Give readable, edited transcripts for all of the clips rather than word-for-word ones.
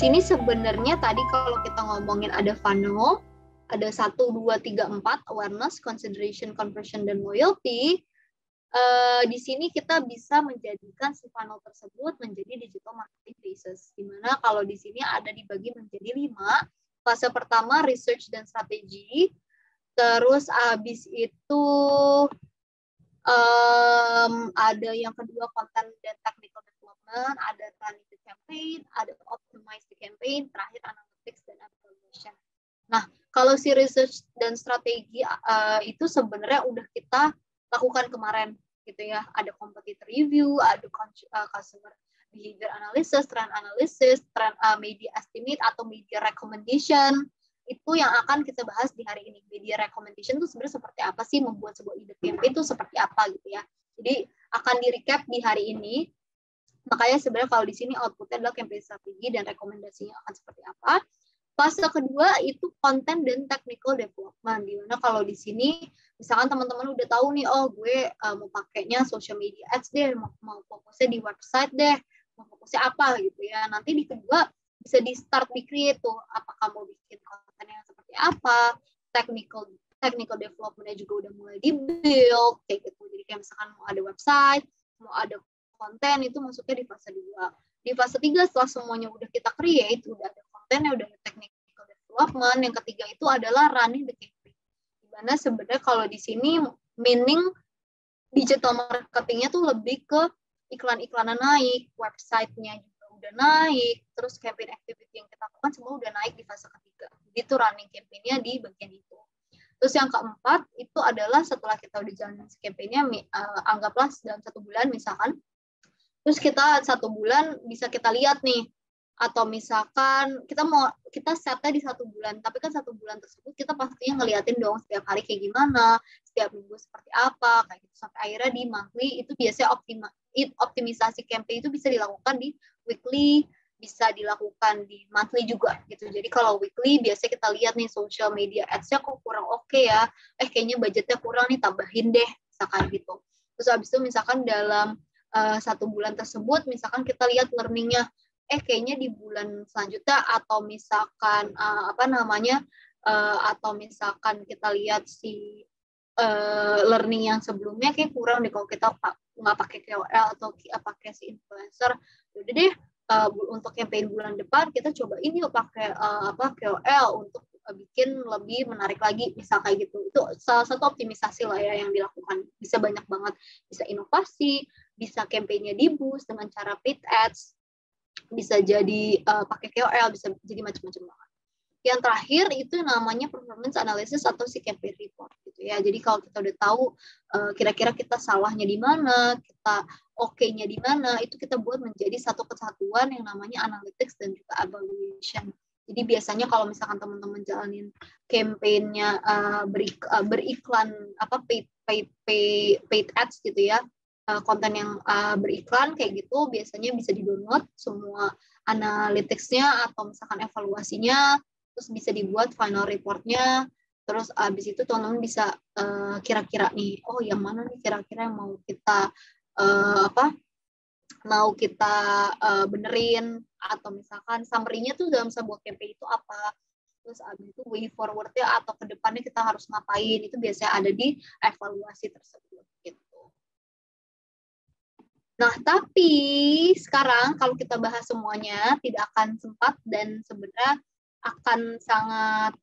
sini sebenarnya tadi kalau kita ngomongin ada funnel, ada 1, 2, 3, 4, awareness, consideration, conversion, dan loyalty. Di sini kita bisa menjadikan si funnel tersebut menjadi digital marketing phases. Dimana kalau di sini ada dibagi menjadi 5. Fase pertama research dan strategi. Terus habis itu ada yang kedua content dan technical development, ada running the campaign, ada optimize the campaign, terakhir analytics dan evaluation. Nah, kalau si research dan strategi itu sebenarnya udah kita lakukan kemarin gitu ya. Ada competitor review, ada customer behavior analysis, trend analysis, trend media estimate atau media recommendation. Itu yang akan kita bahas di hari ini. Media recommendation itu sebenarnya seperti apa sih, membuat sebuah ide campaign itu seperti apa gitu ya. Jadi akan di-recap di hari ini. Makanya sebenarnya kalau di sini outputnya adalah campaign strategi dan rekomendasinya akan seperti apa. Fase kedua itu content dan technical development. Dimana kalau di sini misalkan teman-teman udah tahu nih, oh gue mau pakainya social media ads deh, mau fokusnya di website deh, mau fokusnya apa gitu ya. Nanti di kedua bisa di start di create tuh, apakah mau bikin konten yang seperti apa, technical development-nya juga udah mulai di build kayak gitu. Jadi kayak misalkan mau ada website, mau ada konten, itu masuknya di fase 2. Di fase 3 setelah semuanya udah kita create, udah ada kontennya, udah ada technical development, yang ketiga itu adalah running the campaign. Dimana sebenarnya kalau di sini meaning digital marketingnya tuh lebih ke iklan-iklanan naik, website-nya juga udah naik, terus campaign activity yang kita lakukan semua udah naik di fase ketiga. Jadi itu running campaign-nya di bagian itu. Terus yang keempat itu adalah setelah kita udah jalan campaign-nya, anggaplah dalam 1 bulan misalkan, terus kita 1 bulan bisa kita lihat nih, atau misalkan kita setnya di 1 bulan, tapi kan 1 bulan tersebut kita pastinya ngeliatin dong setiap hari kayak gimana, setiap minggu seperti apa, kayak gitu sampai akhirnya di monthly. Itu biasanya optimisasi campaign itu bisa dilakukan di weekly, bisa dilakukan di monthly juga gitu. Jadi kalau weekly biasanya kita lihat nih social media ads-nya kok kurang oke ya, kayaknya budgetnya kurang nih, tambahin deh misalkan gitu. Terus habis itu misalkan dalam 1 bulan tersebut misalkan kita lihat learning-nya, kayaknya di bulan selanjutnya atau misalkan atau misalkan kita lihat si learning yang sebelumnya kayak kurang deh kalau kita nggak pakai KOL atau pakai si influencer. Udah deh, untuk campaign bulan depan kita cobain yuk pakai KOL untuk bikin lebih menarik lagi, misal kayak gitu. Itu salah satu optimisasi lah ya yang dilakukan. Bisa banyak banget, bisa inovasi, bisa campaign-nya di boost dengan cara paid ads, bisa jadi pakai KOL, bisa jadi macam-macam banget. Yang terakhir itu namanya performance analysis atau si campaign report gitu ya. Jadi kalau kita udah tahu kira-kira kita salahnya di mana, kita oke-nya di mana, itu kita buat menjadi satu kesatuan yang namanya analytics dan juga evaluation. Jadi biasanya kalau misalkan teman-teman jalanin campaign-nya beriklan paid ads gitu ya, konten yang beriklan kayak gitu, biasanya bisa di-download semua analytics-nya atau misalkan evaluasinya, terus bisa dibuat final report-nya, terus abis itu teman-teman bisa kira-kira nih, oh yang mana nih kira-kira yang mau kita benerin, atau misalkan summary-nya tuh dalam sebuah campaign itu apa, terus abis itu way forward-nya atau ke depannya kita harus ngapain, itu biasanya ada di evaluasi tersebut gitu. Nah, tapi sekarang kalau kita bahas semuanya tidak akan sempat dan sebenarnya akan sangat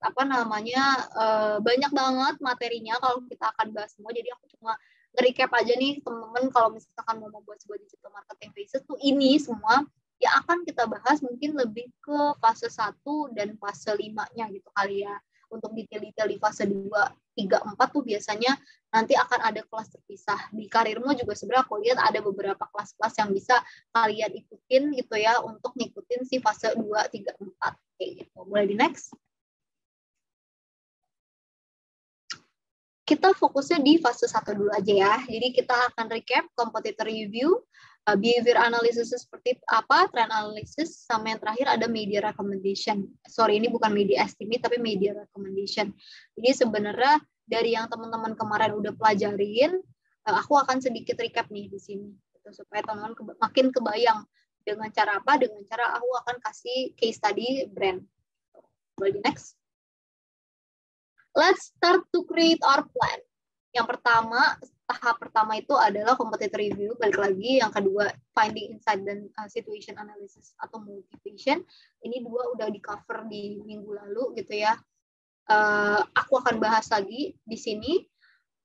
banyak banget materinya kalau kita akan bahas semua. Jadi aku cuma nge-recap aja nih teman-teman, kalau misalkan mau membuat sebuah digital marketing phases tuh ini semua ya akan kita bahas mungkin lebih ke fase 1 dan fase 5-nya gitu kali ya. Untuk detail-detail di fase 2, 3, 4 tuh biasanya nanti akan ada kelas terpisah. Di Karirmu juga sebenarnya aku lihat ada beberapa kelas-kelas yang bisa kalian ikutin gitu ya untuk ngikutin si fase 2, 3, 4 kayak gitu. Mulai di next. Kita fokusnya di fase 1 dulu aja ya. Jadi kita akan recap competitor review, behavior analysis seperti apa, trend analysis, sama yang terakhir ada media recommendation. Sorry, ini bukan media estimate, tapi media recommendation. Jadi sebenarnya dari yang teman-teman kemarin udah pelajarin, aku akan sedikit recap nih di sini, gitu, supaya teman-teman makin kebayang Dengan cara apa? Dengan cara aku akan kasih case study brand. Boleh di next. Let's start to create our plan. Yang pertama, tahap pertama itu adalah competitor review, balik lagi. Yang kedua, finding insight dan situation analysis atau motivation. Ini dua udah di cover di minggu lalu gitu ya. Aku akan bahas lagi di sini.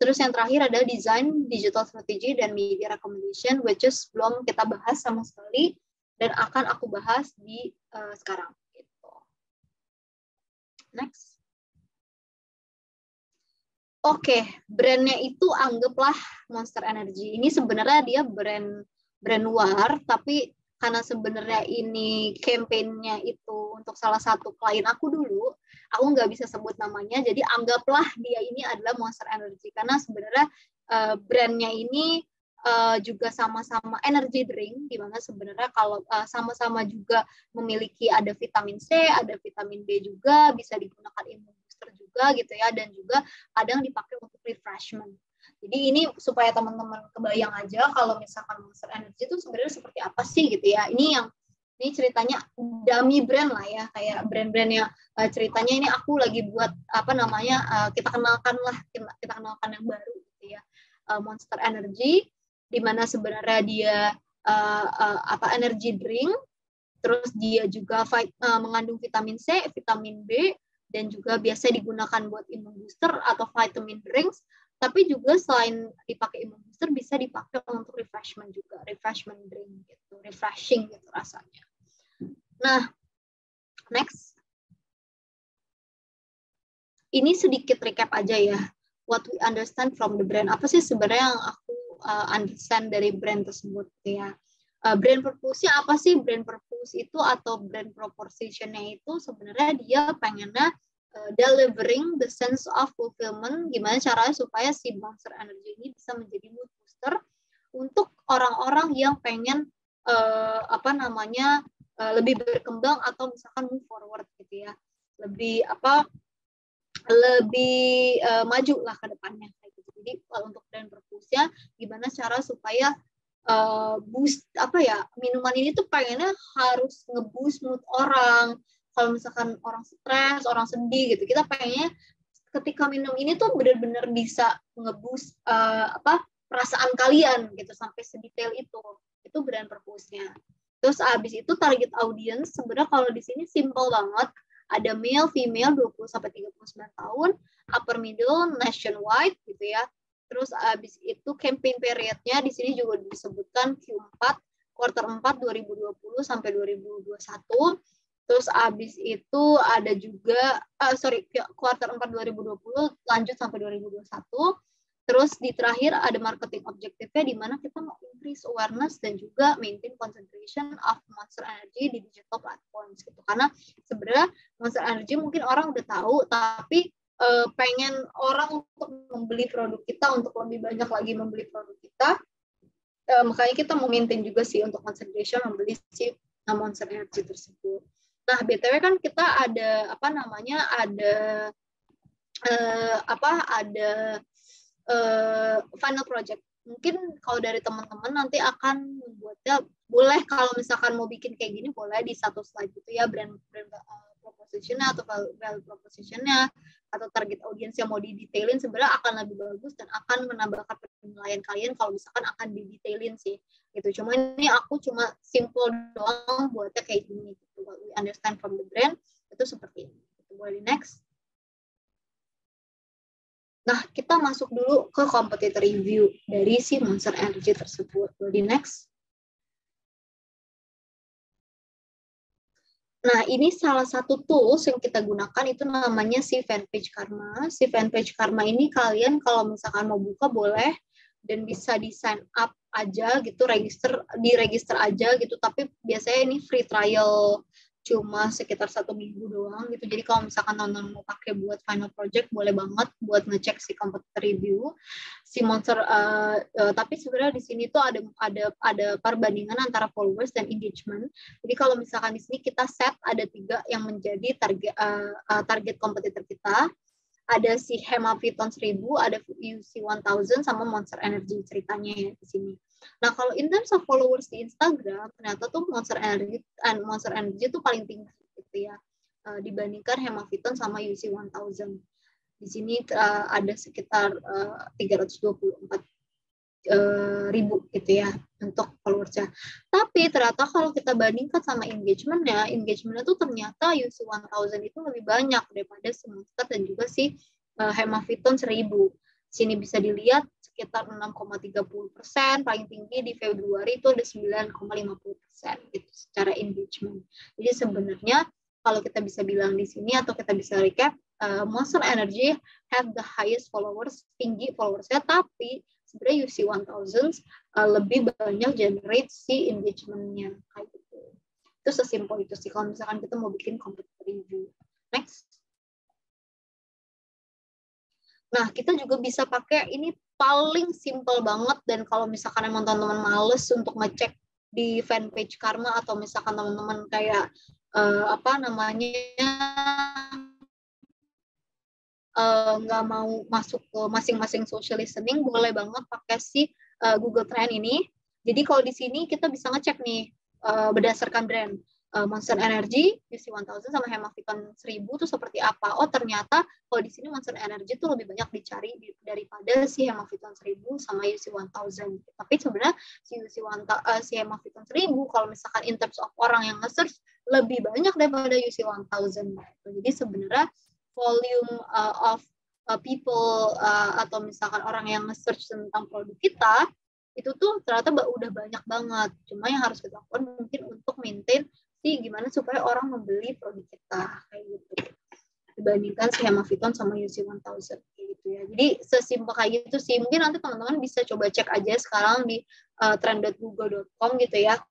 Terus yang terakhir ada design, digital strategy, dan media recommendation, which is belum kita bahas sama sekali, dan akan aku bahas di sekarang. Gitu. Next. Oke, brandnya itu anggaplah Monster Energy. Ini sebenarnya dia brand luar, tapi karena sebenarnya ini campaign-nya itu untuk salah satu klien aku dulu, aku nggak bisa sebut namanya, jadi anggaplah dia ini adalah Monster Energy. Karena sebenarnya brandnya ini juga sama-sama energy drink, di mana sebenarnya kalau sama-sama juga memiliki ada vitamin C, ada vitamin B juga, bisa digunakan imun booster juga gitu ya, dan juga kadang dipakai untuk refreshment. Jadi ini supaya teman-teman kebayang aja kalau misalkan Monster Energy itu sebenarnya seperti apa sih gitu ya. Ini ceritanya dummy brand lah ya, kayak brand-brand yang ceritanya ini aku lagi buat apa namanya kita kenalkan yang baru gitu ya. Monster Energy di mana sebenarnya dia energy drink, terus dia juga mengandung vitamin C, vitamin B, dan juga biasa digunakan buat imun booster atau vitamin drinks. Tapi juga selain dipakai imun booster, bisa dipakai untuk refreshment juga, refreshment drink gitu, refreshing gitu rasanya. Nah, next. Ini sedikit recap aja ya, what we understand from the brand. Apa sih sebenarnya yang aku understand dari brand tersebut ya. Brand purpose-nya apa sih? Brand purpose itu atau brand proposition-nya itu sebenarnya dia pengennya delivering the sense of fulfillment, gimana caranya supaya si Monster Energy ini bisa menjadi mood booster untuk orang-orang yang pengen lebih berkembang atau misalkan move forward gitu ya, lebih maju lah ke depannya kayak gitu. Jadi kalau untuk brand purpose-nya gimana cara supaya boost minuman ini tuh pengennya harus ngeboost mood orang. Kalau misalkan orang stres, orang sedih gitu, kita pengennya ketika minum ini tuh benar-benar bisa ngeboost perasaan kalian gitu sampai sedetail itu. Itu brand purpose-nya. Terus abis itu target audience sebenarnya kalau di sini simple banget. Ada male, female 20 sampai 39 tahun, upper middle, nationwide gitu ya. Terus abis itu campaign periodnya di sini juga disebutkan Q4, quarter 4 2020 sampai 2021. Terus abis itu ada juga quarter 4 2020 lanjut sampai 2021. Terus di terakhir ada marketing objektifnya di mana kita mau increase awareness dan juga maintain concentration of Monster Energy di digital platforms gitu. Karena sebenarnya Monster Energy mungkin orang udah tahu, tapi pengen orang untuk membeli produk kita, untuk lebih banyak lagi membeli produk kita. Makanya kita mau maintain juga sih untuk concentration membeli si Monster Energy tersebut. Nah, BTW kan kita ada final project. Mungkin kalau dari teman-teman nanti akan membuatnya, boleh kalau misalkan mau bikin kayak gini boleh di satu slide gitu ya, brand proposition-nya atau value proposition-nya atau target audience yang mau didetailin sebenarnya akan lebih bagus dan akan menambahkan penilaian kalian kalau misalkan akan didetailin sih gitu. Cuma ini aku cuma simple doang buatnya kayak gini gitu. What we understand from the brand itu seperti ini. Boleh next. Nah, kita masuk dulu ke competitor review dari si Monster Energy tersebut. Boleh next. Nah, ini salah satu tools yang kita gunakan itu namanya si Fanpage Karma. Si Fanpage Karma ini kalian kalau misalkan mau buka boleh dan bisa di sign up aja gitu, diregister aja gitu. Tapi biasanya ini free trial cuma sekitar 1 minggu doang gitu. Jadi kalau misalkan teman-teman mau pakai buat final project boleh banget buat ngecek si competitor review si Monster. Tapi sebenarnya di sini tuh ada perbandingan antara followers dan engagement. Jadi kalau misalkan di sini kita set ada 3 yang menjadi target kompetitor kita. Ada si Hemaviton 1000, ada UC 1000 sama Monster Energy ceritanya ya di sini. Nah, kalau in terms of followers di Instagram, ternyata tuh Monster Energy tuh paling tinggi gitu ya, dibandingkan Hemaviton sama UC 1000. Di sini ada sekitar 324 ribu gitu ya untuk followersnya. Tapi ternyata kalau kita bandingkan sama engagementnya tuh ternyata UC 1000 itu lebih banyak daripada si Monster dan juga si Hemaviton 1000. Sini bisa dilihat sekitar 6,30%, paling tinggi di Februari itu ada 9,50% gitu secara engagement. Jadi sebenarnya kalau kita bisa bilang di sini atau kita bisa recap, Monster Energy have the highest followers, tinggi followersnya, tapi sebenarnya UC 1000 lebih banyak generate si engagement-nya kayak gitu. Itu sesimpel itu sih kalau misalkan kita mau bikin competitor review. Next. Nah, kita juga bisa pakai ini paling simple banget, dan kalau misalkan emang teman-teman males untuk ngecek di fanpage Karma atau misalkan teman-teman kayak nggak mau masuk ke masing-masing social listening, boleh banget pakai si Google Trend ini. Jadi kalau di sini kita bisa ngecek nih berdasarkan brand. Monster Energy, UC 1000 sama Hemaviton 1000 itu seperti apa? Oh, ternyata kalau di sini Monster Energy itu lebih banyak dicari daripada si Hemaviton 1000 sama UC 1000. Tapi sebenarnya si Hemaviton 1000 kalau misalkan in terms of orang yang nge-search lebih banyak daripada UC 1000. Jadi sebenarnya volume of people atau misalkan orang yang nge-search tentang produk kita itu tuh ternyata udah banyak banget. Cuma yang harus kita lakukan mungkin untuk maintain gimana supaya orang membeli produk kita kayak gitu, dibandingkan si Hemaviton sama UC 1000 kayak gitu ya. Jadi sesimpel kayak gitu sih. Mungkin nanti teman-teman bisa coba cek aja sekarang di trend.google.com gitu ya.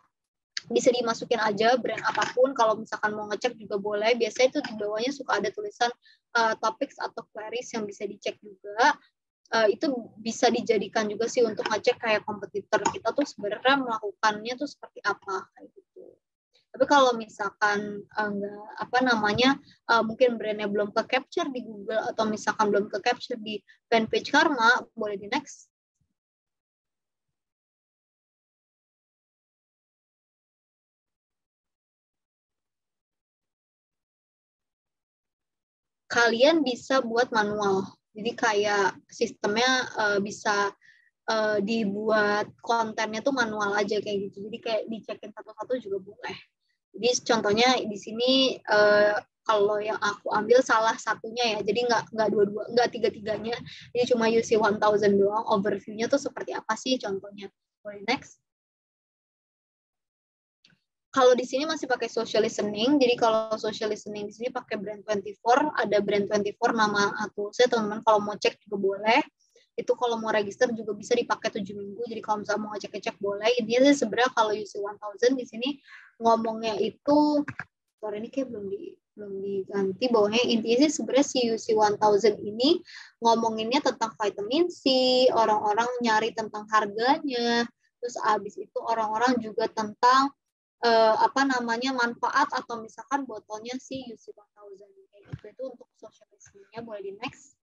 Bisa dimasukin aja brand apapun, kalau misalkan mau ngecek juga boleh. Biasanya itu di bawahnya suka ada tulisan topics atau queries yang bisa dicek juga. Itu bisa dijadikan juga sih untuk ngecek kayak kompetitor kita tuh sebenarnya melakukannya tuh seperti apa kayak gitu. Tapi kalau misalkan mungkin brandnya belum ke capture di Google atau misalkan belum ke capture di fanpage Karma, boleh di next. Kalian bisa buat manual. Jadi kayak sistemnya bisa dibuat kontennya tuh manual aja kayak gitu. Jadi kayak dicekin satu-satu juga boleh. Jadi contohnya di sini kalau yang aku ambil salah satunya ya. Jadi nggak dua-dua, nggak tiga-tiganya. Jadi cuma UC 1000 doang. Overview-nya tuh seperti apa sih contohnya. Boleh next. Kalau di sini masih pakai social listening, jadi kalau social listening di sini pakai brand 24, ada brand 24 nama toolsnya, teman-teman kalau mau cek juga boleh. Itu kalau mau register juga bisa dipakai 7 minggu, jadi kalau misalnya mau ngecek-ngecek boleh. Intinya sih sebenarnya kalau UC 1000 di sini ngomongnya itu, sorry ini kayak belum diganti bawahnya. Intinya sih sebenarnya si UC 1000 ini ngomonginnya tentang vitamin C, orang-orang nyari tentang harganya, terus abis itu orang-orang juga tentang manfaat atau misalkan botolnya si UC 1000 itu untuk social listening-nya. Boleh di next.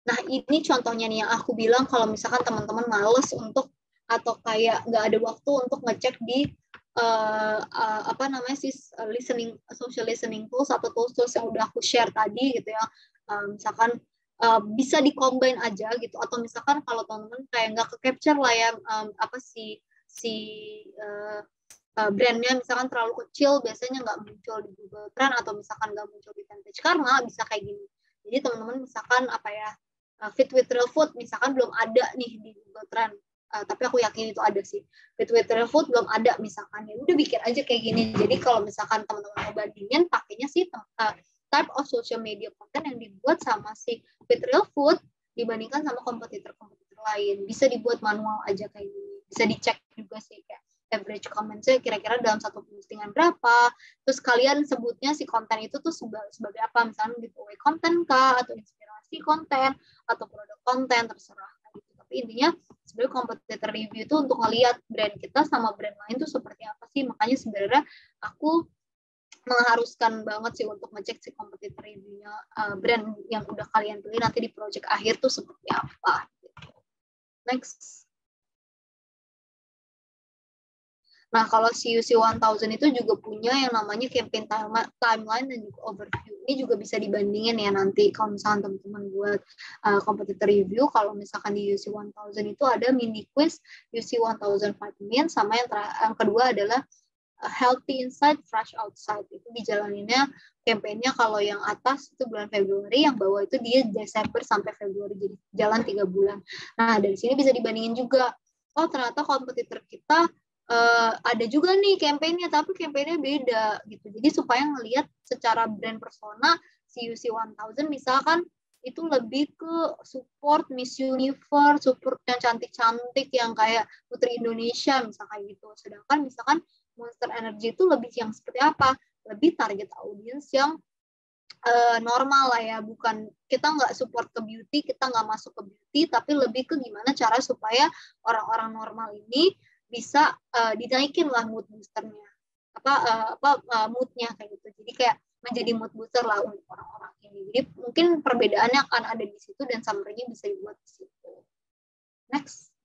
Nah, ini contohnya nih yang aku bilang kalau misalkan teman-teman males untuk atau kayak nggak ada waktu untuk ngecek di social listening tools atau tools yang udah aku share tadi gitu ya. Misalkan bisa di-combine aja gitu, atau misalkan kalau teman-teman kayak nggak ke-capture lah ya brandnya misalkan terlalu kecil, biasanya nggak muncul di Google Trend atau misalkan nggak muncul di fanpage Karma, bisa kayak gini. Jadi teman-teman misalkan Fit with Real Food misalkan belum ada nih di Google Trend, tapi aku yakin itu ada sih. Fit with Real Food belum ada misalkan, ya udah bikin aja kayak gini. Jadi kalau misalkan teman-teman mau bandingin, pakainya sih type of social media content yang dibuat sama si Fit Real Food dibandingkan sama kompetitor-kompetitor lain. Bisa dibuat manual aja kayak gini. Bisa dicek juga sih kayak average comment-nya kira-kira dalam satu postingan berapa. Terus kalian sebutnya si konten itu tuh sebagai apa, misalnya giveaway konten kah, atau inspirasi konten, atau produk konten, terserah. Gitu. Tapi intinya sebenarnya competitor review itu untuk ngelihat brand kita sama brand lain tuh seperti apa sih. Makanya sebenarnya aku mengharuskan banget sih untuk ngecek si competitor review-nya brand yang udah kalian pilih nanti di project akhir tuh seperti apa. Next. Nah, kalau CUC 1000 itu juga punya yang namanya campaign timeline dan juga overview. Ini juga bisa dibandingin ya nanti kalau misalkan teman-teman buat competitor review. Kalau misalkan di UC 1000 itu ada mini quiz UC 1005 min, sama yang kedua adalah healthy inside, fresh outside. Itu dijalaninnya campaignnya kalau yang atas itu bulan Februari, yang bawah itu dia Desember sampai Februari, jadi jalan 3 bulan. Nah, dari sini bisa dibandingin juga. Oh, ternyata kompetitor kita ada juga nih campaignnya, tapi campaignnya beda gitu. Jadi supaya ngelihat secara brand persona CUC 1000 misalkan itu lebih ke support Miss Universe, support yang cantik-cantik yang kayak Putri Indonesia misalkan gitu. Sedangkan misalkan Monster Energy itu lebih yang seperti apa? Lebih target audience yang normal lah ya, bukan, kita nggak support ke beauty, kita nggak masuk ke beauty, tapi lebih ke gimana cara supaya orang-orang normal ini bisa dinaikin lah mood boosternya, moodnya kayak gitu. Jadi kayak menjadi mood booster lah untuk orang-orang ini. Jadi mungkin perbedaannya akan ada di situ dan summary-nya bisa dibuat di situ. Next.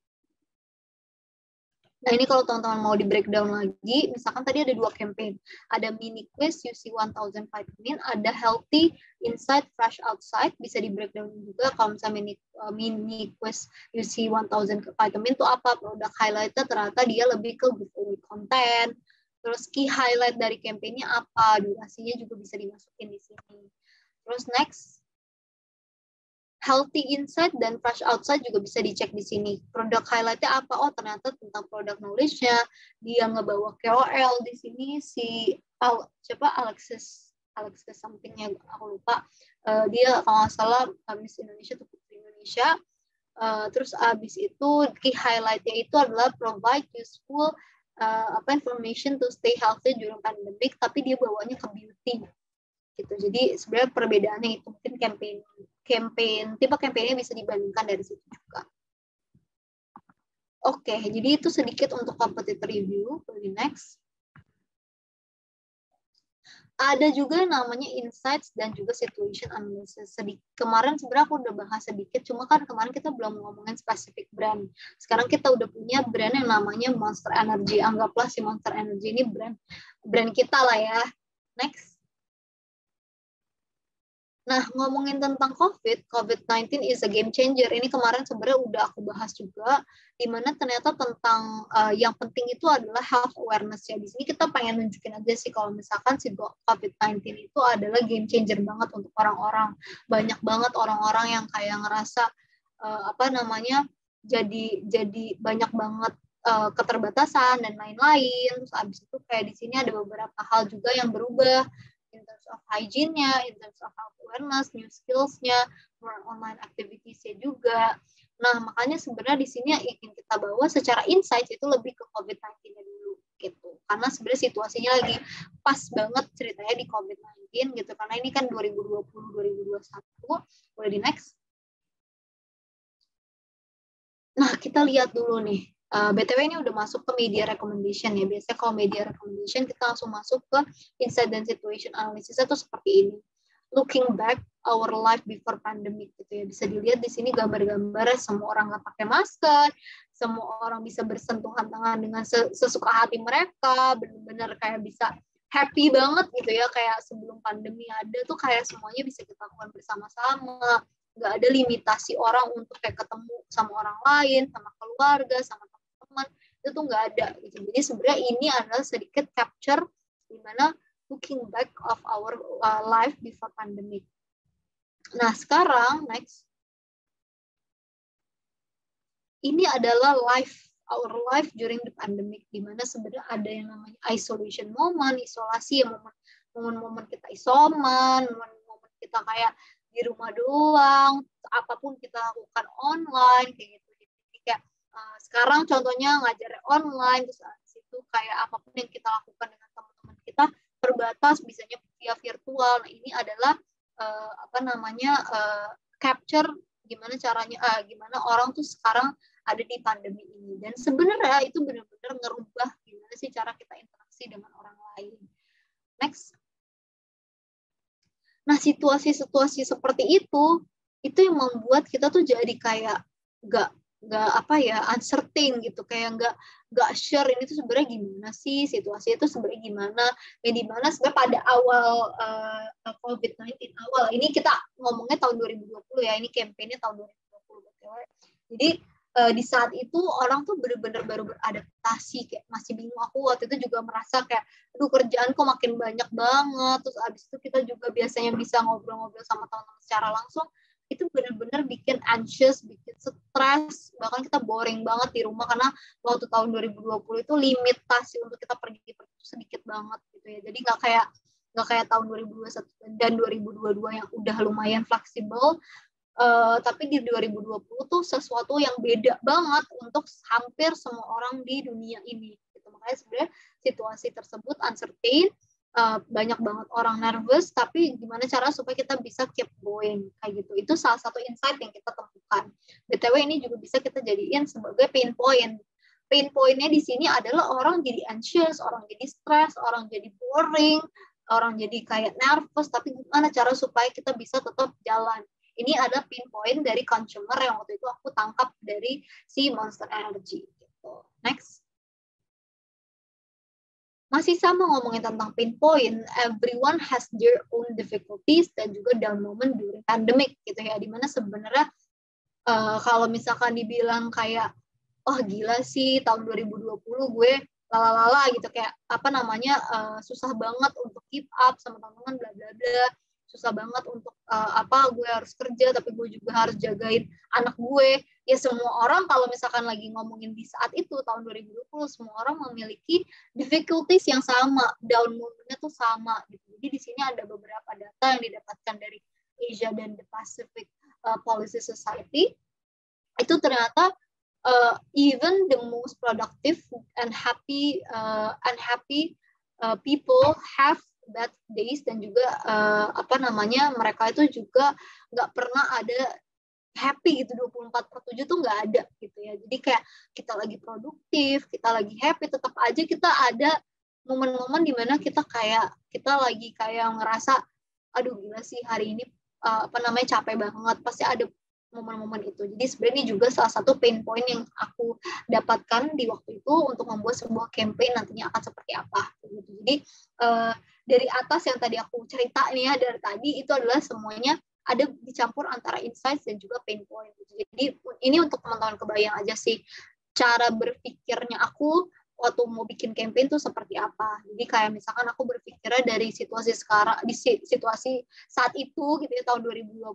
Nah, ini kalau teman-teman mau di breakdown lagi, misalkan tadi ada 2 campaign. Ada mini quiz UC 1005 min, ada healthy inside, fresh outside. Bisa di breakdown juga kalau misalnya mini quiz UC 1005 min itu apa? Produk highlightnya ternyata dia lebih ke giveaway content. Terus key highlight dari campaignnya apa? Durasinya juga bisa dimasukin di sini. Terus next. Healthy inside dan fresh outside juga bisa dicek di sini. Produk highlightnya apa? Oh, ternyata tentang produk knowledge-nya. Dia ngebawa KOL di sini, si Alexis something-nya aku lupa. Dia kalau nggak salah Miss Indonesia atau Putri Indonesia. Terus abis itu key highlight-nya itu adalah provide useful information to stay healthy during pandemic, tapi dia bawanya ke beauty. Gitu. Jadi sebenarnya perbedaannya itu mungkin tipe campaignnya bisa dibandingkan dari situ juga. Oke, jadi itu sedikit untuk competitor review. Di next. Ada juga yang namanya insights dan juga situation analysis. Kemarin sebenarnya aku udah bahas sedikit, cuma kan kemarin kita belum ngomongin spesifik brand. Sekarang kita udah punya brand yang namanya Monster Energy. Anggaplah si Monster Energy ini brand kita lah ya. Next. Nah, ngomongin tentang COVID-19 is a game changer. Ini kemarin sebenarnya udah aku bahas juga, di mana ternyata tentang yang penting itu adalah health awareness ya. Di sini kita pengen nunjukin aja sih kalau misalkan si COVID-19 itu adalah game changer banget untuk orang-orang. Banyak banget orang-orang yang kayak ngerasa jadi banyak banget keterbatasan dan lain-lain. Terus abis itu kayak di sini ada beberapa hal juga yang berubah in terms of hygiene-nya, in terms of health awareness, new skills-nya, more online activities-nya juga. Nah, makanya sebenarnya di sini yang ingin kita bawa secara insights itu lebih ke COVID-19-nya dulu gitu. Karena sebenarnya situasinya lagi pas banget ceritanya di COVID-19 gitu. Karena ini kan 2020-2021. Boleh di next. Nah, kita lihat dulu nih. BTW ini udah masuk ke media recommendation ya. Biasanya kalau media recommendation kita langsung masuk ke insight dan situation analysis itu seperti ini. Looking back our life before pandemic gitu ya. Bisa dilihat di sini gambar-gambarnya, semua orang nggak pakai masker, semua orang bisa bersentuhan tangan dengan sesuka hati mereka, benar-benar kayak bisa happy banget gitu ya, kayak sebelum pandemi ada tuh kayak semuanya bisa kita lakukan bersama-sama. Nggak ada limitasi orang untuk kayak ketemu sama orang lain, sama keluarga, sama teman, itu tuh nggak ada gitu. Jadi sebenarnya ini adalah sedikit capture di mana looking back of our life before pandemic. Nah, sekarang next. Ini adalah our life during the pandemic, di mana sebenarnya ada yang namanya isolation moment, isolasi, ya momen-momen kita isoman, momen-momen kita kayak di rumah doang, apapun kita lakukan online kayak gitu. Jadi kayak sekarang contohnya ngajar online, terus situ kayak apapun yang kita lakukan dengan teman-teman kita terbatas, bisanya via virtual. Nah, ini adalah capture gimana caranya, gimana orang tuh sekarang ada di pandemi ini. Dan sebenarnya itu benar-benar ngerubah gimana sih cara kita interaksi dengan orang lain. Next. Nah, situasi-situasi seperti itu yang membuat kita tuh jadi kayak uncertain gitu, kayak nggak sure ini tuh sebenarnya gimana sih, situasi itu sebenarnya gimana, yang dimana sebenarnya pada awal COVID-19 awal, ini kita ngomongnya tahun 2020 ya, ini kampanye tahun 2020 BTW. Jadi di saat itu orang tuh bener-bener baru beradaptasi, kayak masih bingung. Aku waktu itu juga merasa kayak, aduh kerjaan kok makin banyak banget, terus abis itu kita juga biasanya bisa ngobrol-ngobrol sama teman-teman secara langsung, itu benar-benar bikin anxious, bikin stres, bahkan kita boring banget di rumah karena waktu tahun 2020 itu limitasi untuk kita pergi sedikit banget gitu ya. Jadi nggak kayak tahun 2021 dan 2022 yang udah lumayan fleksibel, tapi di 2020 tuh sesuatu yang beda banget untuk hampir semua orang di dunia ini. Gitu. Makanya sebenarnya situasi tersebut uncertain, banyak banget orang nervous, tapi gimana cara supaya kita bisa keep going kayak gitu. Itu salah satu insight yang kita temukan. BTW ini juga bisa kita jadiin sebagai pain point. Pain point-nya di sini adalah orang jadi anxious, orang jadi stres, orang jadi boring, orang jadi kayak nervous, tapi gimana cara supaya kita bisa tetap jalan. Ini ada pain point dari consumer yang waktu itu aku tangkap dari si Monster Energy. Gitu. Next. Masih sama ngomongin tentang pain point, everyone has their own difficulties dan juga down moment during pandemic gitu ya, dimana sebenarnya kalau misalkan dibilang kayak, oh gila sih tahun 2020 gue lalala gitu, kayak susah banget untuk keep up sama teman-teman bla bla bla, susah banget untuk gue harus kerja tapi gue juga harus jagain anak gue. Ya semua orang kalau misalkan lagi ngomongin di saat itu tahun 2020, semua orang memiliki difficulties yang sama, down momentnya tuh sama gitu. Jadi di sini ada beberapa data yang didapatkan dari Asia dan the Pacific Policy Society. Itu ternyata even the most productive and happy people have bad days, dan juga mereka itu juga nggak pernah ada happy gitu 24/7 tuh nggak ada gitu ya. Jadi kayak kita lagi produktif, kita lagi happy, tetap aja kita ada momen-momen dimana kita lagi kayak ngerasa aduh gila sih hari ini capek banget, pasti ada momen-momen itu. Jadi sebenarnya ini juga salah satu pain point yang aku dapatkan di waktu itu untuk membuat sebuah campaign nantinya akan seperti apa gitu. Jadi dari atas yang tadi aku cerita nih ya, dari tadi itu adalah semuanya ada dicampur antara insights dan juga pain point. Jadi ini untuk teman-teman kebayang aja sih cara berpikirnya aku waktu mau bikin campaign tuh seperti apa. Jadi kayak misalkan aku berpikirnya dari situasi sekarang, di situasi saat itu gitu ya, tahun 2020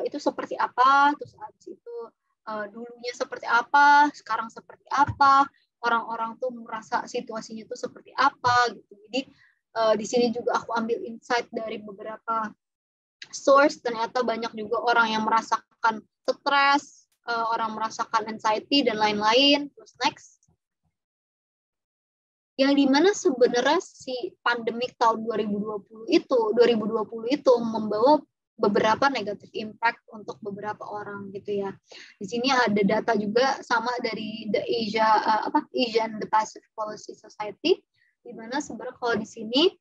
itu seperti apa, terus habis itu dulunya seperti apa, sekarang seperti apa, orang-orang tuh merasa situasinya tuh seperti apa gitu. Jadi di sini juga aku ambil insight dari beberapa source, ternyata banyak juga orang yang merasakan stres, orang merasakan anxiety dan lain-lain. Terus next, yang dimana sebenarnya si pandemik tahun 2020 itu membawa beberapa negatif impact untuk beberapa orang gitu ya. Di sini ada data juga sama dari the Asian the Pacific Policy Society, di mana sebenarnya kalau di sini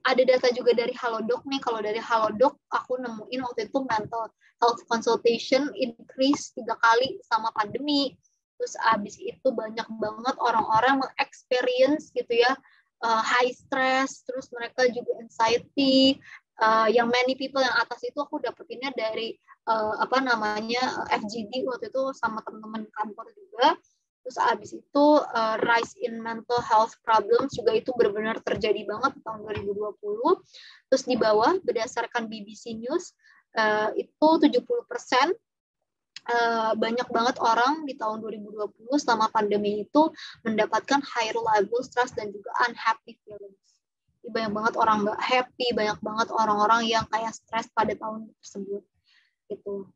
ada data juga dari Halodoc nih. Kalau dari Halodoc aku nemuin waktu itu mental health consultation increase 3 kali sama pandemi. Terus abis itu banyak banget orang-orang meng-experience gitu ya high stress, terus mereka juga anxiety. Yang many people yang atas itu aku dapetinnya dari FGD waktu itu sama teman-teman kantor juga. Terus abis itu rise in mental health problems juga itu benar-benar terjadi banget tahun 2020. Terus di bawah berdasarkan BBC News itu 70% banyak banget orang di tahun 2020 selama pandemi itu mendapatkan higher level stress dan juga unhappy feelings. Jadi banyak banget orang nggak happy, banyak banget orang-orang yang kayak stres pada tahun tersebut gitu.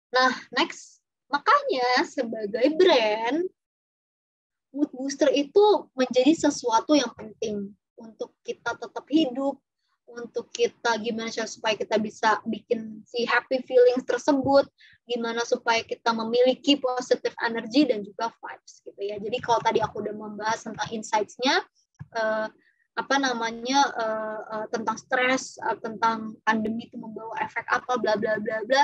Nah, next. Makanya sebagai brand, mood booster itu menjadi sesuatu yang penting untuk kita tetap hidup, untuk kita gimana supaya kita bisa bikin si happy feelings tersebut, gimana supaya kita memiliki positive energy dan juga vibes gitu ya. Jadi kalau tadi aku udah membahas tentang insights-nya, apa namanya tentang stres, tentang pandemi itu membawa efek apa, bla bla bla bla.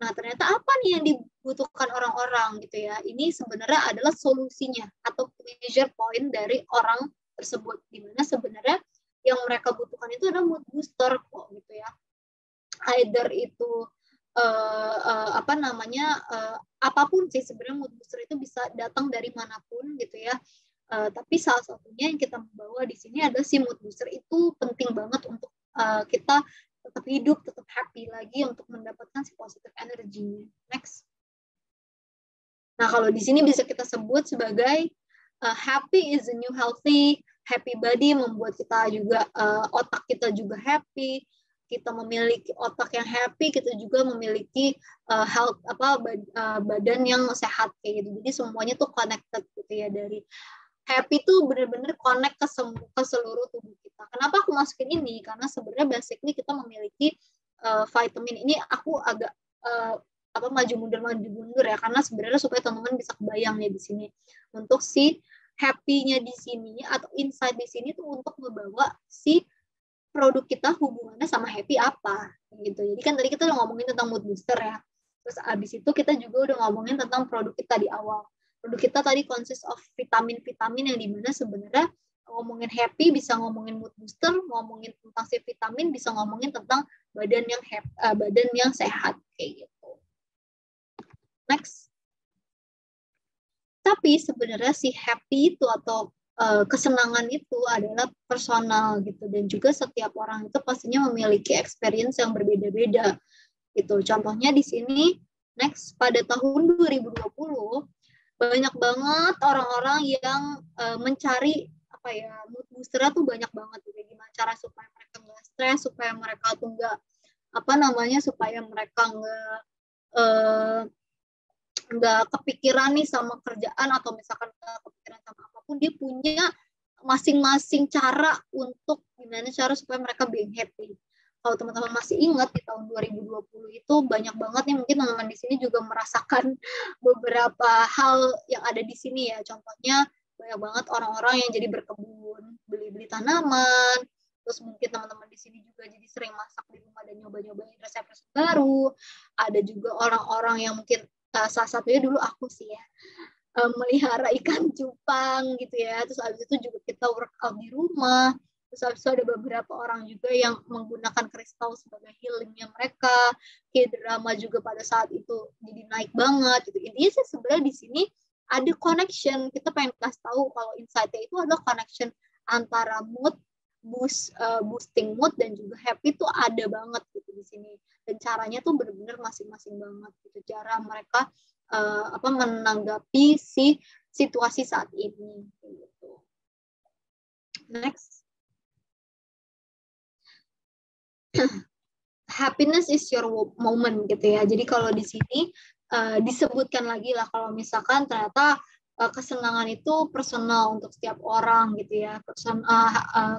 Nah, ternyata apa nih yang dibutuhkan orang-orang gitu ya. Ini sebenarnya adalah solusinya atau measure point dari orang tersebut, di mana sebenarnya yang mereka butuhkan itu adalah mood booster kok gitu ya. Either itu apa namanya apapun sih sebenarnya, mood booster itu bisa datang dari manapun gitu ya. Tapi salah satunya yang kita bawa di sini adalah si mood booster itu penting banget untuk kita tetap hidup, tetap happy lagi untuk mendapatkan si positive energy. Next. Nah, kalau di sini bisa kita sebut sebagai happy is the new healthy. Happy body membuat kita juga otak kita juga happy. Kita memiliki otak yang happy, kita juga memiliki health badan yang sehat kayak gitu. Jadi semuanya tuh connected gitu ya, dari happy tuh benar-benar connect ke seluruh tubuh kita. Kenapa aku masukin ini? Karena sebenarnya basically kita memiliki vitamin ini. Aku agak maju mundur ya, karena sebenarnya supaya teman-teman bisa kebayang ya di sini untuk si happy-nya di sini atau insight di sini tuh untuk membawa si produk kita hubungannya sama happy apa gitu. Jadi kan tadi kita udah ngomongin tentang mood booster ya. Terus abis itu kita juga udah ngomongin tentang produk kita di awal. Produk kita tadi consist of vitamin-vitamin yang dimana sebenarnya ngomongin happy bisa ngomongin mood booster, ngomongin tentang si vitamin bisa ngomongin tentang badan yang badan yang sehat kayak gitu. Next. Tapi sebenarnya si happy itu atau kesenangan itu adalah personal gitu, dan juga setiap orang itu pastinya memiliki experience yang berbeda-beda gitu. Contohnya di sini next, pada tahun 2020 banyak banget orang-orang yang mencari apa ya, mood booster tuh banyak banget gitu. Gimana cara supaya mereka nggak stres, supaya mereka tuh nggak apa namanya, supaya mereka nggak kepikiran nih sama kerjaan, atau misalkan nggak kepikiran sama apapun, dia punya masing-masing cara untuk gimana cara supaya mereka being happy. Kalau teman-teman masih ingat di tahun 2020 itu banyak banget nih, mungkin teman-teman di sini juga merasakan beberapa hal yang ada di sini ya. Contohnya banyak banget orang-orang yang jadi berkebun, beli-beli tanaman, terus mungkin teman-teman di sini juga jadi sering masak di rumah dan nyoba-nyobain resep-resep baru. Ada juga orang-orang yang mungkin salah satunya dulu aku sih ya, melihara ikan cupang gitu ya. Terus abis itu juga kita workout di rumah. Terus abis itu ada beberapa orang juga yang menggunakan kristal sebagai healingnya mereka. K-drama juga pada saat itu jadi naik banget gitu. Intinya sih sebenarnya di sini ada connection. Kita pengen kasih tahu kalau insight-nya itu adalah connection antara mood, boosting mood dan juga happy tuh ada banget gitu di sini. Dan caranya tuh benar-benar masing-masing banget gitu, cara mereka menanggapi si situasi saat ini gitu. Next. Happiness is your moment gitu ya. Jadi kalau di sini disebutkan lagi lah, kalau misalkan ternyata kesenangan itu personal untuk setiap orang gitu ya.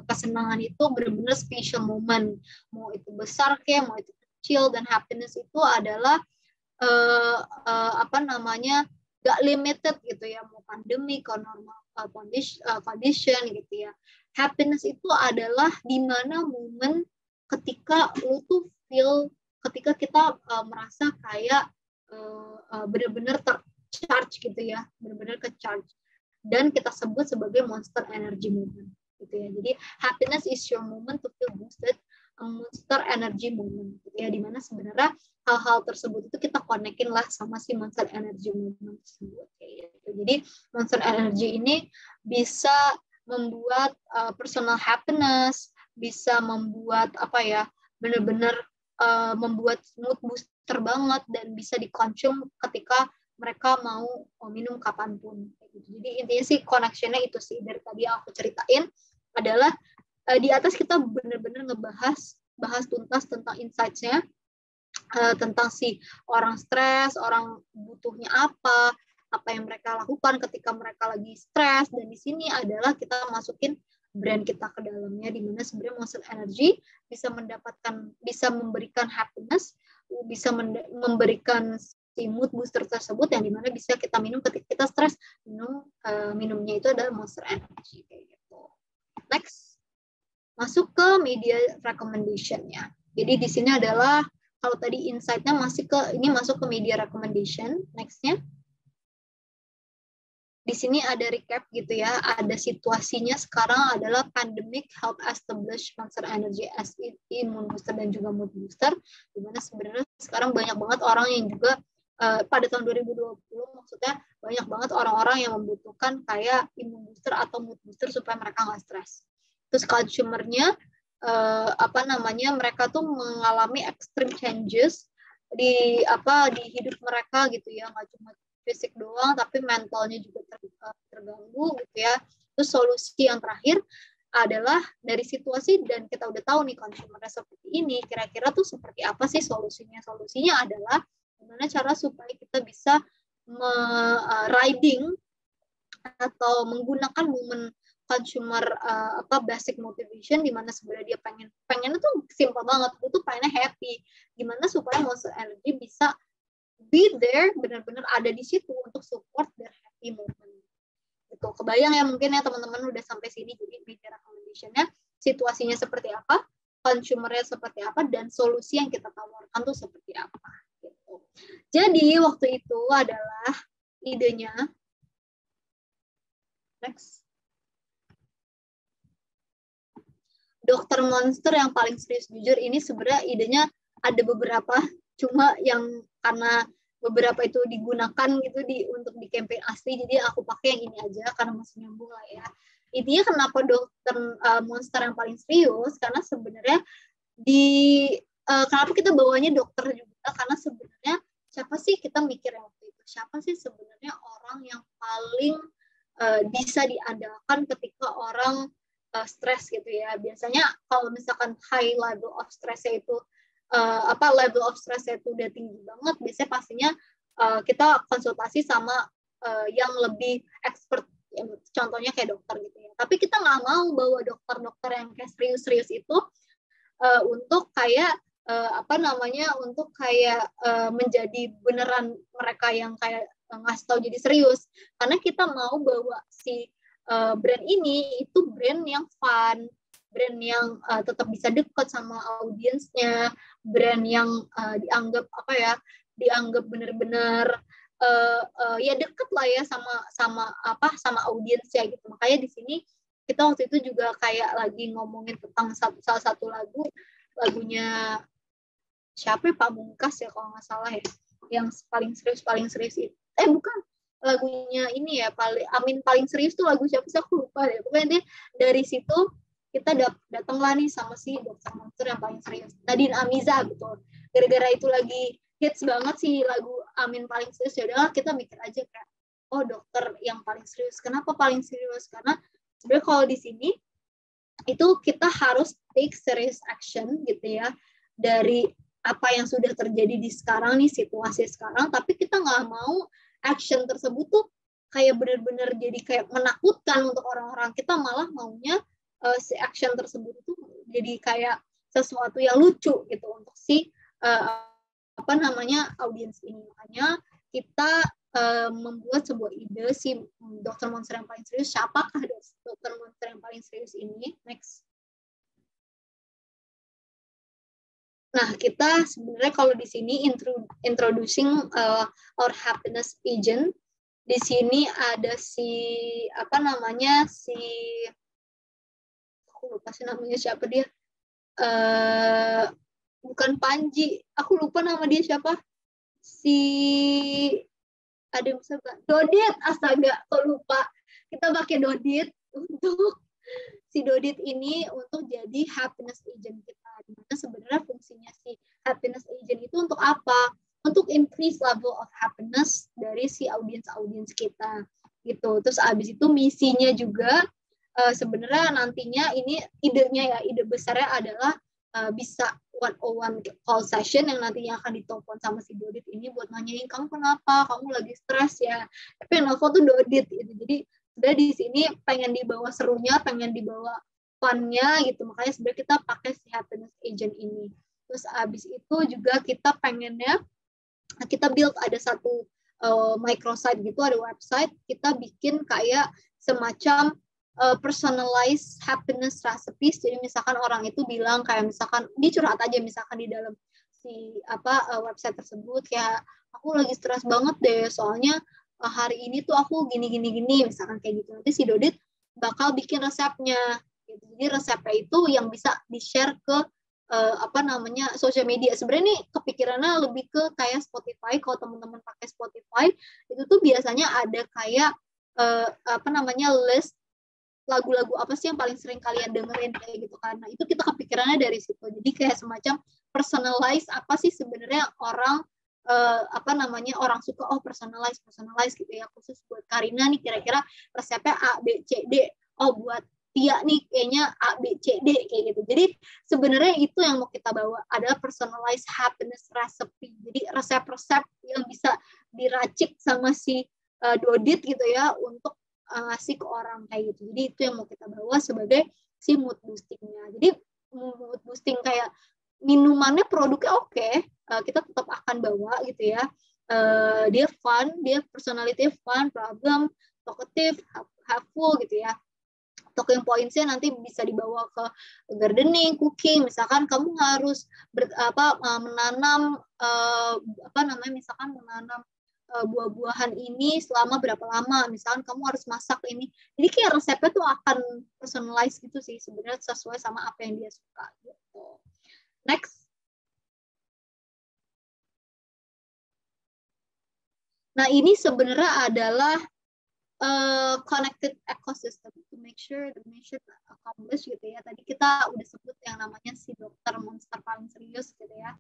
Kesenangan itu benar-benar special moment. Mau itu besar kayak, mau itu kecil, dan happiness itu adalah gak limited gitu ya, mau pandemi ke normal condition gitu ya. Happiness itu adalah dimana momen ketika lu tuh feel, ketika kita merasa kayak benar-benar tercharge gitu ya, benar-benar ke charge, dan kita sebut sebagai monster energy moment gitu ya. Jadi happiness is your moment to feel boosted, a monster energy moment gitu ya, dimana sebenarnya hal-hal tersebut itu kita konekin lah sama si monster energy moment tersebut kayak gitu. Jadi monster energy ini bisa membuat personal happiness, bisa membuat benar-benar membuat mood booster banget, dan bisa dikonsum ketika mereka mau minum kapanpun. Jadi intinya sih connection-nya itu sih, dari tadi yang aku ceritain adalah di atas kita benar-benar bahas tuntas tentang insights-nya, tentang si orang stres, orang butuhnya apa yang mereka lakukan ketika mereka lagi stres. Dan di sini adalah kita masukin brand kita ke dalamnya, di mana sebenarnya Monster Energy bisa memberikan happiness, bisa memberikan si mood booster tersebut, yang dimana bisa kita minum ketika kita stres. Minumnya itu adalah Monster Energy kayak gitu. Next. masuk ke media recommendation-nya. Jadi di sini adalah kalau tadi insight-nya masuk ke media recommendation. Next-nya. Di sini ada recap gitu ya, ada situasinya sekarang adalah pandemic help establish Monster Energy as immune booster dan juga mood booster, dimana sebenarnya sekarang banyak banget orang yang juga pada tahun 2020 maksudnya banyak banget orang-orang yang membutuhkan kayak immune booster atau mood booster supaya mereka nggak stres. Terus consumer-nya mereka tuh mengalami extreme changes di hidup mereka gitu ya, nggak cuma fisik doang tapi mentalnya juga terganggu gitu ya. Terus solusi yang terakhir adalah dari situasi, dan kita udah tahu nih konsumernya seperti ini, kira-kira tuh seperti apa sih solusinya? Solusinya adalah gimana cara supaya kita bisa riding atau menggunakan momen consumer basic motivation, di mana sebenarnya dia pengen itu simple banget, itu pengennya happy. Gimana supaya Monster Energy bisa be there, benar-benar ada di situ untuk support their happy moment. Itu kebayang ya mungkin ya teman-teman udah sampai sini. Jadi media recommendation-nya situasinya seperti apa, consumer-nya seperti apa, dan solusi yang kita tawarkan tuh seperti apa. Gitu. Jadi waktu itu adalah idenya. Next. Dokter Monster yang paling serius, jujur ini sebenarnya idenya ada beberapa, cuma yang karena beberapa itu digunakan gitu untuk di campaign asli, jadi aku pakai yang ini aja karena masih nyambung lah ya. Intinya kenapa Dokter Monster yang paling serius, karena sebenarnya kenapa kita bawanya dokter juga, karena sebenarnya siapa sih kita mikir waktu itu, siapa sih sebenarnya orang yang paling bisa diandalkan ketika orang stres gitu ya. Biasanya kalau misalkan high level of stress-nya itu level of stress-nya itu udah tinggi banget, biasanya pastinya kita konsultasi sama yang lebih expert, ya, contohnya kayak dokter gitu ya. Tapi kita nggak mau bawa dokter-dokter yang kayak serius-serius itu untuk kayak untuk kayak menjadi beneran mereka yang kayak ngasih tahu jadi serius, karena kita mau bawa si brand ini itu brand yang fun, brand yang tetap bisa dekat sama audiensnya, brand yang dianggap benar-benar ya dekat lah ya sama audiensnya gitu. Makanya di sini kita waktu itu juga kayak lagi ngomongin tentang salah satu lagunya siapa ya, Pamungkas ya kalau nggak salah ya, yang paling serius itu. Bukan, lagunya ini ya, Amin paling serius tuh lagu siapa sih, aku lupa deh. Pokoknya dari situ kita datanglah nih sama si Dokter Monster yang paling serius, Nadine Amiza gitu. Gara-gara itu lagi hits banget sih lagu Amin paling serius, ya udahlah kita mikir aja kayak, oh dokter yang paling serius. Kenapa paling serius? Karena sebenarnya kalau di sini itu kita harus take serious action gitu ya, dari apa yang sudah terjadi di sekarang nih, situasi sekarang, tapi kita nggak mau action tersebut tuh kayak benar-benar jadi kayak menakutkan untuk orang-orang. Kita malah maunya si action tersebut itu jadi kayak sesuatu yang lucu gitu untuk si audiens ini. Makanya kita membuat sebuah ide si Dokter Monster yang paling serius. Siapakah Dokter Monster yang paling serius ini? Next. Nah, kita sebenarnya kalau di sini introducing our happiness agent. Di sini ada aku lupa sih namanya siapa dia. Bukan Panji, aku lupa nama dia siapa. Ada yang bisa Dodit, astaga, kok lupa. Kita pakai Dodit untuk si Dodit ini untuk jadi happiness agent kita. Dimana sebenarnya fungsinya si happiness agent itu untuk apa? Untuk increase level of happiness dari si audiens kita gitu. Terus abis itu misinya juga sebenarnya nantinya ini idenya ya, ide besarnya adalah bisa one-on-one call session yang nantinya akan ditelepon sama si Dodit ini buat nanyain kamu kenapa, kamu lagi stres ya. Tapi yang nelfon tuh Dodit gitu. Jadi sebenarnya di sini pengen dibawa serunya, pengen dibawa fun-nya gitu. Makanya sebenarnya kita pakai si happiness agent ini. Terus abis itu juga kita pengennya kita build ada satu microsite gitu, ada website, kita bikin kayak semacam personalized happiness recipes. Jadi misalkan orang itu bilang kayak misalkan dia curhat aja misalkan di dalam si website tersebut kayak aku lagi stres banget deh soalnya hari ini tuh aku gini misalkan kayak gitu. Nanti si Dodit bakal bikin resepnya gitu. Jadi resepnya itu yang bisa di-share ke sosial media. Sebenarnya nih kepikirannya lebih ke kayak Spotify. Kalau teman-teman pakai Spotify itu tuh biasanya ada kayak list lagu-lagu apa sih yang paling sering kalian dengerin kayak gitu kan. Nah, itu kita kepikirannya dari situ. Jadi kayak semacam personalize apa sih sebenarnya orang orang suka personalize gitu ya, khusus buat Karina nih kira-kira resepnya A B C D. Buat Tia nih kayaknya A B C D kayak gitu. Jadi sebenarnya itu yang mau kita bawa adalah personalized happiness recipe. Jadi resep-resep yang bisa diracik sama si Dodit gitu ya untuk ngasih ke orang kayak gitu. Jadi itu yang mau kita bawa sebagai si mood boostingnya. Jadi mood boosting kayak minumannya produknya oke, kita tetap akan bawa gitu ya. Dia fun, dia personality fun, problem, talkative, helpful gitu ya. Talking points-nya nanti bisa dibawa ke gardening, cooking. Misalkan kamu harus menanam misalkan menanam buah-buahan ini selama berapa lama, misalkan kamu harus masak ini. Jadi kayak resepnya tuh akan personalize gitu sih sebenarnya sesuai sama apa yang dia suka gitu. Next. Nah, ini sebenarnya adalah connected ecosystem to make sure the mission accomplished gitu ya. Tadi kita udah sebut yang namanya si dokter monster paling serius gitu ya.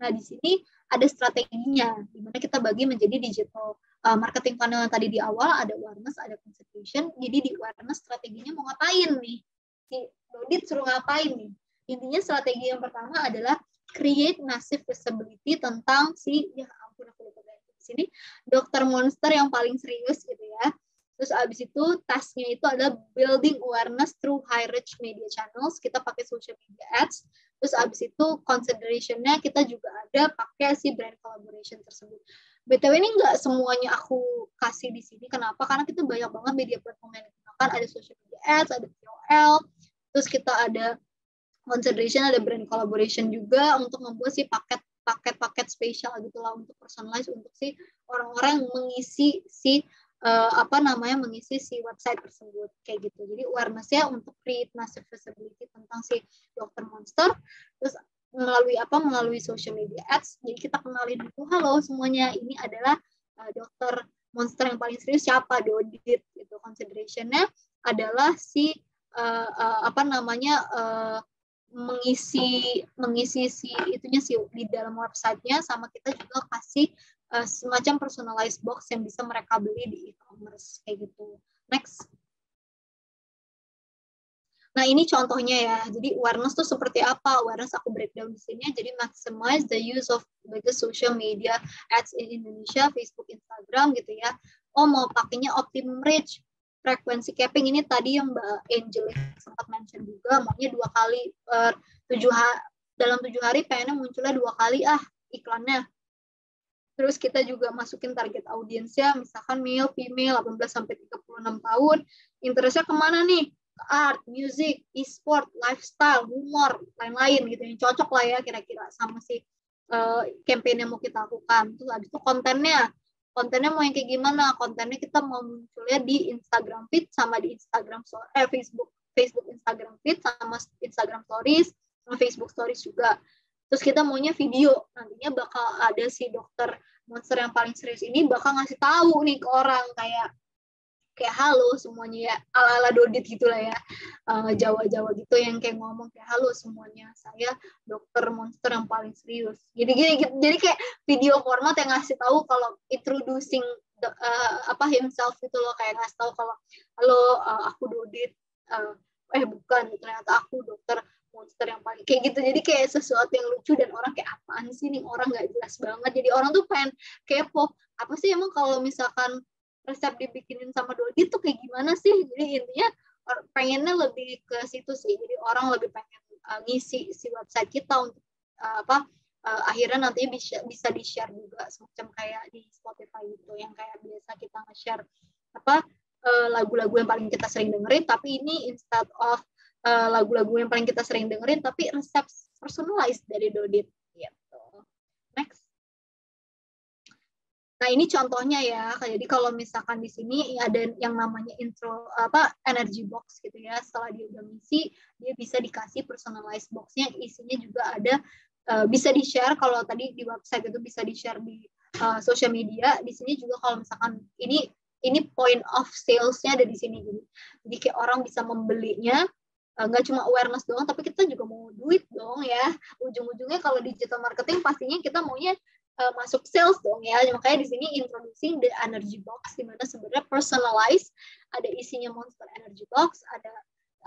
Nah, di sini ada strateginya, di mana kita bagi menjadi digital marketing funnel yang tadi di awal, ada awareness, ada consideration. Jadi di awareness strateginya mau ngapain nih? Si Dodit suruh ngapain nih? Intinya strategi yang pertama adalah create massive visibility tentang si, ya ampun aku lupa di sini, dokter monster yang paling serius gitu ya. Terus abis itu tasknya itu adalah building awareness through high reach media channels. Kita pakai social media ads. Terus abis itu consideration-nya kita juga ada pakai si brand collaboration tersebut. BTW ini nggak semuanya aku kasih di sini. Kenapa? Karena kita banyak banget media platform yang digunakan. Ada social media ads, ada KOL. Terus kita ada consideration, ada brand collaboration juga untuk membuat si paket spesial gitu lah untuk personalize untuk si orang-orang yang mengisi si mengisi si website tersebut kayak gitu. Jadi awareness-nya untuk create massive visibility tentang si dokter monster. Terus melalui social media ads. Jadi kita kenalin itu, halo semuanya, ini adalah dokter monster yang paling serius siapa, Dodit gitu. Consideration-nya adalah si mengisi si itunya sih di dalam websitenya, sama kita juga kasih semacam personalized box yang bisa mereka beli di e-commerce kayak gitu. Next. Nah, ini contohnya ya. Jadi awareness tuh seperti apa? Awareness aku breakdown di sini. Jadi maximize the use of the social media ads in Indonesia, Facebook, Instagram gitu ya. Mau pakainya optimum reach, frekuensi capping ini tadi yang Mbak Angel sempat mention juga, maunya 2 kali per 7 hari, dalam 7 hari pengennya munculnya 2 kali iklannya. Terus kita juga masukin target audiensnya, misalkan male, female, 18-36 tahun. Interestnya kemana nih? Art, music, e-sport, lifestyle, humor, lain-lain gitu. Yang cocok lah ya kira-kira sama si campaign yang mau kita lakukan. Terus habis itu kontennya mau yang kayak gimana? Kontennya kita mau munculnya di Instagram feed sama di Instagram Facebook Instagram feed sama Instagram stories sama Facebook stories juga. Terus kita maunya video, nantinya bakal ada si dokter monster yang paling serius ini bakal ngasih tahu nih ke orang kayak halo semuanya ya, ala-ala Dodit gitulah ya, Jawa-Jawa gitu yang kayak ngomong kayak halo semuanya, saya dokter monster yang paling serius. Jadi kayak video format yang ngasih tahu kalau introducing himself gitu loh, kayak ngasih tahu kalau halo aku Dodit, bukan, ternyata aku dokter monster yang paling kayak gitu. Jadi kayak sesuatu yang lucu dan orang kayak apaan sih nih, orang nggak jelas banget. Jadi orang tuh pengen kepo, apa sih emang kalau misalkan resep dibikinin sama Dodit tuh kayak gimana sih. Jadi intinya pengennya lebih ke situ sih. Jadi orang lebih pengen ngisi si website kita untuk akhirnya nanti bisa di-share juga semacam kayak di Spotify gitu, yang kayak biasa kita nge-share lagu-lagu yang paling kita sering dengerin, tapi ini instead of lagu-lagu yang paling kita sering dengerin, tapi resep personalized dari Dodit gitu. Next. Nah, ini contohnya ya. Jadi kalau misalkan di sini ada yang namanya intro energy box gitu ya. Setelah dia udah ngisi, dia bisa dikasih personalized box-nya, isinya juga ada bisa di-share. Kalau tadi di website itu bisa di-share di social media. Di sini juga kalau misalkan ini point of sales-nya ada di sini. Jadi kayak orang bisa membelinya, nggak cuma awareness doang, tapi kita juga mau duit dong ya. Ujung-ujungnya kalau digital marketing pastinya kita maunya masuk sales dong ya. Makanya di sini introducing the energy box, di mana sebenarnya personalized, ada isinya Monster Energy Box,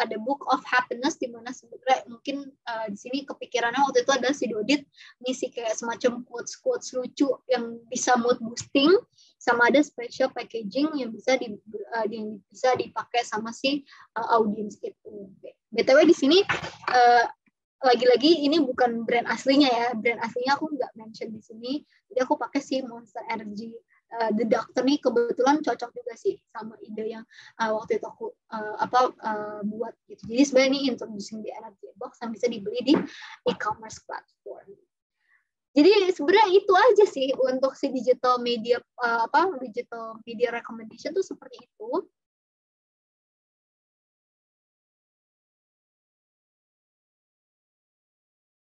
ada Book of Happiness, di mana sebenarnya mungkin di sini kepikirannya waktu itu ada si Dodit ngisi kayak semacam quotes lucu yang bisa mood boosting, sama ada special packaging yang bisa bisa dipakai sama si audiens itu. BTW di sini lagi-lagi ini bukan brand aslinya ya, brand aslinya aku nggak mention di sini, jadi aku pakai si Monster Energy. The Doctor nih kebetulan cocok juga sih sama ide yang waktu itu aku buat gitu. Jadi sebenarnya ini introducing the energy box yang bisa dibeli di e-commerce platform. Jadi sebenarnya itu aja sih untuk si digital media digital media recommendation tuh seperti itu.